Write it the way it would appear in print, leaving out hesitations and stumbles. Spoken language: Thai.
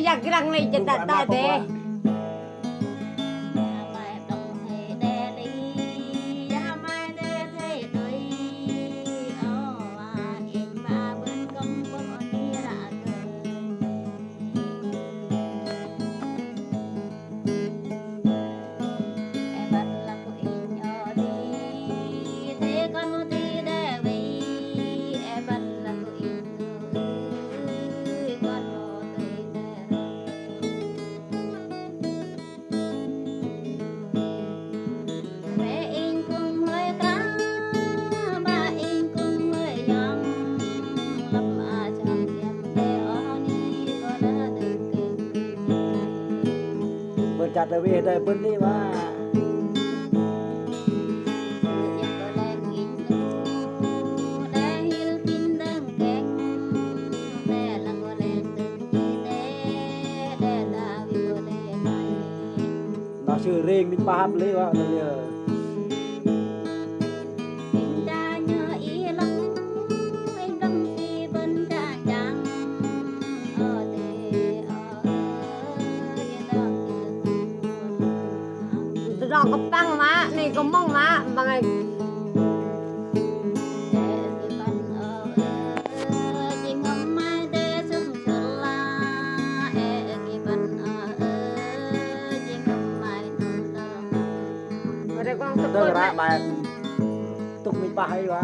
อยากรังเลยจะตัดได้เด้จัดเลยเว้ยได้เปิ้นนี่ว่าเราชื่อเร่งมิปาบเลยว่านั่นเนี่ยดอกก็ปั้งมานี่ก็มองมาบางไงเดินระบายตุกมีปลาให้วะ